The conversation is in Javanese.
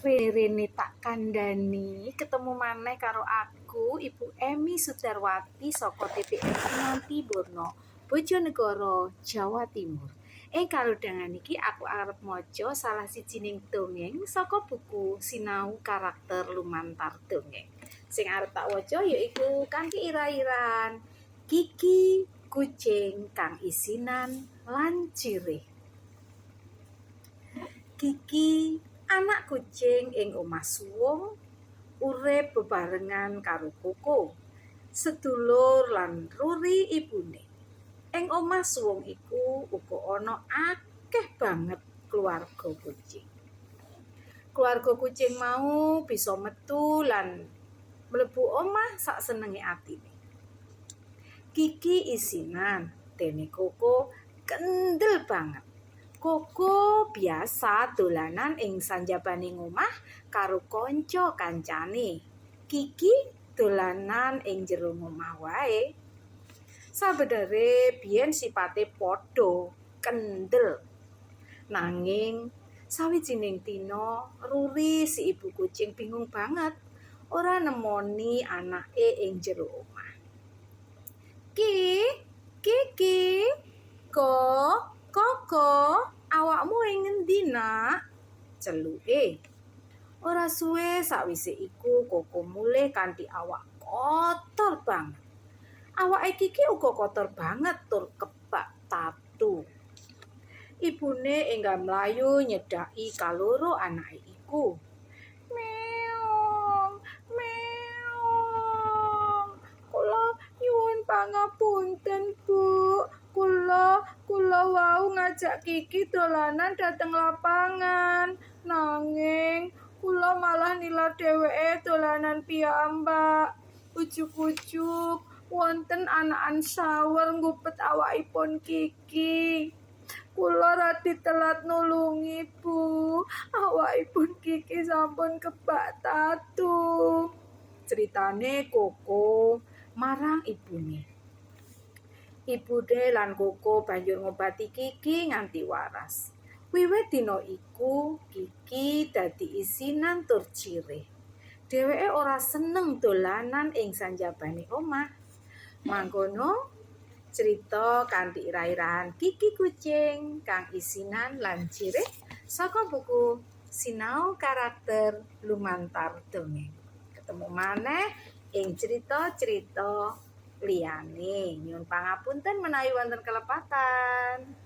Rene tak kandhani ketemu maneh karo aku Ibu Emi Sudarwati saka TPN Kinanti Borno, Bojonegoro, Jawa Timur. Kalodhangan iki aku arep maca salah sijining dongeng saka buku Sinau Karakter Lumantar Dongeng. Sing arep tak waca yaiku kanthi ira-iran Kiki kucing kang isinan lan cirih. Kiki, anak kucing ing omah suwung, urip bebarengan karo Koko, sedulur lan Ruri ibune. Ing omah suwung iku uga ana akeh banget keluarga kucing. Keluarga kucing mau bisa metu lan mlebu omah sak senenge atine. Kiki isinan, dene Koko kendel banget. Koko biasa dolanan ing sanjabaning omah karo kanca-kancane. Kiki dolanan ing jero omah wae. Sabenere biyen sipate padha kendel. Nanging sawijining dina Ruri si ibu kucing bingung banget ora nemoni anake ing jero omah. Kiki, Koko, awakmu ing ngendi, Nak? Celuke. Ora suwe sawise iku Koko mulih kanthi awak kotor banget. Awake Kiki uga kotor banget tur kebak tatu. Ibune enggak mlayu nyedaki kaloro anake iku. Meong, meong. Kula nyuwun pangapunten, Bu. Kula wau ngajak Kiki dolanan dateng lapangan. Nanging kula malah nilar dheweke dolanan piyambak. Ujug-ujug wonten anakan sawer ngupet awakipun Kiki. Kula radi telat nulungi, Bu. Awakipun Kiki sampun kebak tatu. Ceritane Koko marang ibune. Ibune lan Koko banjur ngobati Kiki nganti waras. Wiwit dina iku Kiki dadi isinan tur cirih. Dheweke ora seneng dolanan ing sanjabane omah. Mangkono cerita kanthi ira-irahan Kiki kucing kang isinan lan cirih saka buku Sinau Karakter Lumantar Dongeng. Ketemu maneh ing cerita-cerita liyane. Nyuwun pangapunten menawi wonten kelepatan.